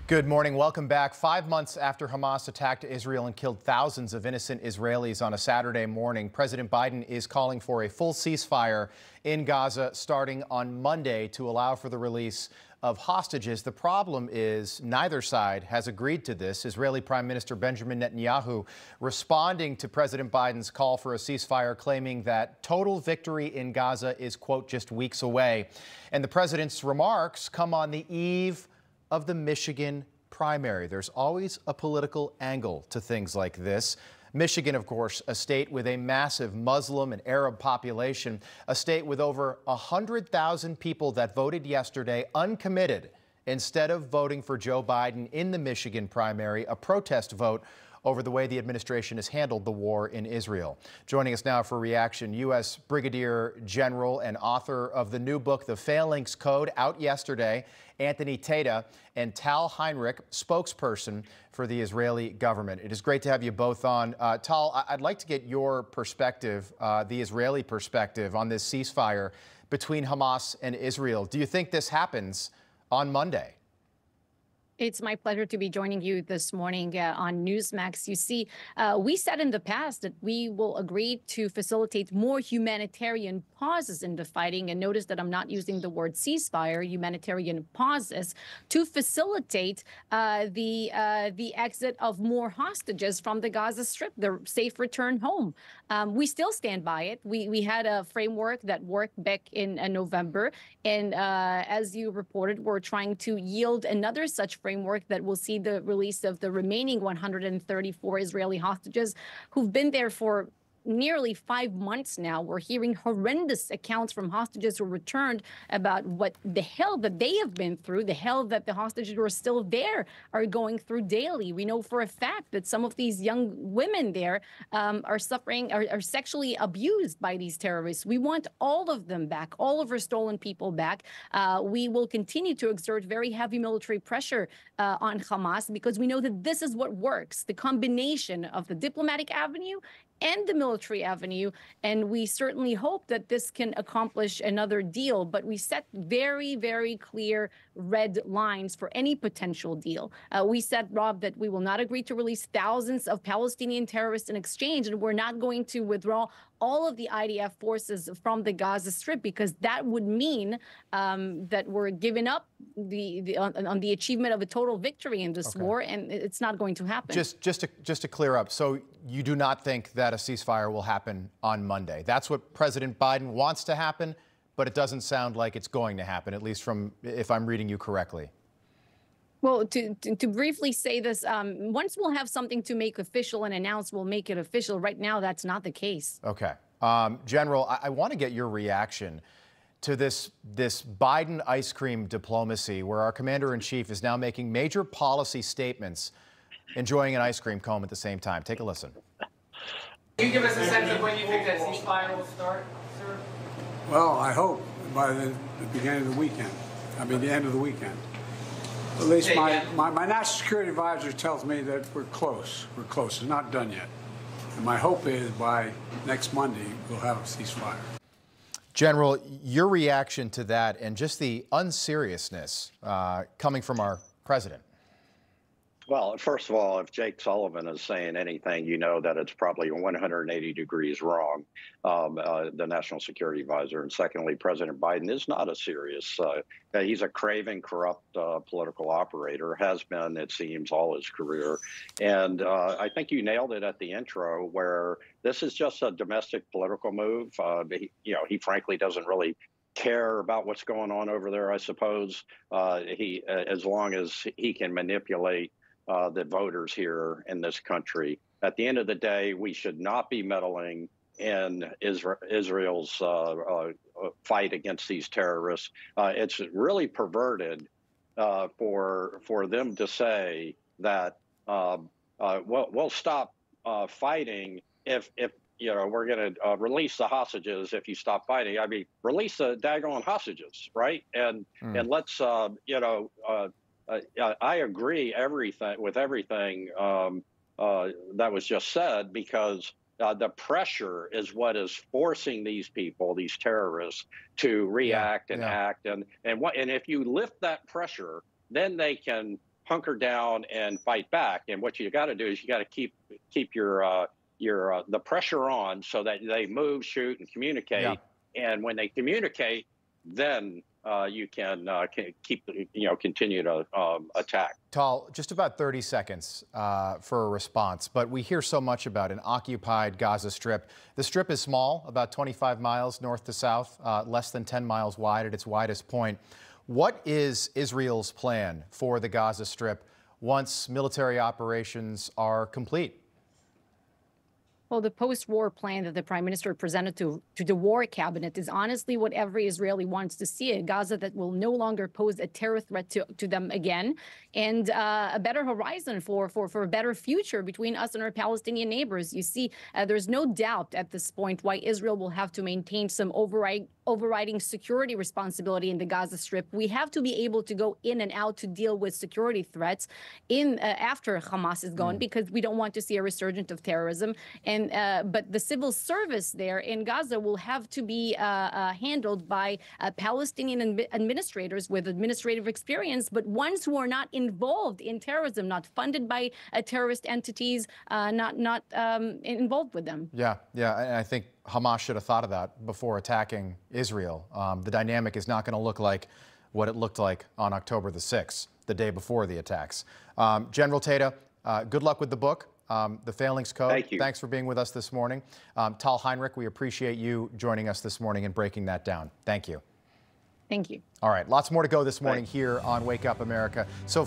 Good morning. Welcome back. 5 months after Hamas attacked Israel and killed thousands of innocent Israelis on a Saturday morning, President Biden is calling for a full ceasefire in Gaza starting on Monday to allow for the release of hostages. The problem is neither side has agreed to this. Israeli Prime Minister Benjamin Netanyahu responding to President Biden's call for a ceasefire, claiming that total victory in Gaza is, quote, just weeks away. And the president's remarks come on the eve of the Michigan primary. There's always a political angle to things like this. Michigan, of course, a state with a massive Muslim and Arab population, a state with over 100,000 people that voted yesterday uncommitted instead of voting for Joe Biden in the Michigan primary, a protest vote over the way the administration has handled the war in Israel. Joining us now for reaction, U.S. Brigadier General and author of the new book, The Phalanx Code, out yesterday, Anthony Tata, and Tal Heinrich, spokesperson for the Israeli government. It is great to have you both on. Tal, I'd like to get your perspective, the Israeli perspective, on this ceasefire between Hamas and Israel. Do you think this happens on Monday? It's my pleasure to be joining you this morning on NewsMax. You see, we said in the past that we will agree to facilitate more humanitarian pauses in the fighting. And notice that I'm not using the word ceasefire, humanitarian pauses, to facilitate the exit of more hostages from the Gaza Strip, the safe return home. We still stand by it. We had a framework that worked back in November. And as you reported, we're trying to yield another such framework that will see the release of the remaining 134 Israeli hostages who've been there for nearly 5 months now. We're hearing horrendous accounts from hostages who returned about what the hell that they have been through, the hell that the hostages who are still there are going through daily. We know for a fact that some of these young women there are suffering, are sexually abused by these terrorists. We want all of them back, all of our stolen people back. We will continue to exert very heavy military pressure on Hamas because we know that this is what works, the combination of the diplomatic avenue and the military avenue, and we certainly hope that this can accomplish another deal, but we set very, very clear red lines for any potential deal. We said, Rob, that we will not agree to release thousands of Palestinian terrorists in exchange, and we're not going to withdraw all of the IDF forces from the Gaza Strip, because that would mean that we're giving up on the achievement of a total victory in this war, and it's not going to happen. Just to clear up, so you do not think that a ceasefire will happen on Monday? That's what President Biden wants to happen, but it doesn't sound like it's going to happen, at least from, if I'm reading you correctly. Well, to briefly say this, once we'll have something to make official and announce, we'll make it official. Right now, that's not the case. Okay. General, I want to get your reaction to this Biden ice cream diplomacy, where our commander-in-chief is now making major policy statements, enjoying an ice cream cone at the same time. Take a listen. Can you give us a sense of when you think that ceasefire will start, sir? Well, I hope by the beginning of the weekend. I mean, the end of the weekend. At least my national security advisor tells me that we're close. We're close. It's not done yet. And my hope is by next Monday, we'll have a ceasefire. General, your reaction to that and just the unseriousness coming from our president. Well, first of all, if Jake Sullivan is saying anything, you know that it's probably 180 degrees wrong, the National Security Advisor. And secondly, President Biden is not a serious, he's a craven, corrupt political operator, has been, it seems, all his career. And I think you nailed it at the intro, where this is just a domestic political move. He frankly doesn't really care about what's going on over there, I suppose, as long as he can manipulate the voters here in this country. At the end of the day, we should not be meddling in Israel's fight against these terrorists. It's really perverted for them to say that we'll stop fighting if we're going to release the hostages if you stop fighting. I mean, release the daggone hostages, right? And let's I agree with everything that was just said, because the pressure is what is forcing these people, these terrorists, to react and act. And if you lift that pressure, then they can hunker down and fight back. And what you got to do is you got to keep your the pressure on so that they move, shoot, and communicate. Yeah. And when they communicate, then you can continue to attack. Tal, just about 30 seconds for a response, but we hear so much about an occupied Gaza Strip. The Strip is small, about 25 miles north to south, less than 10 miles wide at its widest point. What is Israel's plan for the Gaza Strip once military operations are complete? Well, the post-war plan that the prime minister presented to the war cabinet is honestly what every Israeli wants to see: a Gaza that will no longer pose a terror threat to them again, and a better horizon for a better future between us and our Palestinian neighbors. You see, there's no doubt at this point why Israel will have to maintain some overriding security responsibility in the Gaza Strip. We have to be able to go in and out to deal with security threats after Hamas is gone, because we don't want to see a resurgence of terrorism. But the civil service there in Gaza will have to be handled by Palestinian administrators with administrative experience, but ones who are not involved in terrorism, not funded by terrorist entities, not involved with them. Yeah, and I think Hamas should have thought of that before attacking Israel. The dynamic is not going to look like what it looked like on October the 6th, the day before the attacks. General Tata, good luck with the book. The Failings Code. Thank you. Thanks for being with us this morning. Tal Heinrich, we appreciate you joining us this morning and breaking that down. Thank you. Thank you. All right, lots more to go this morning here on Wake Up America. So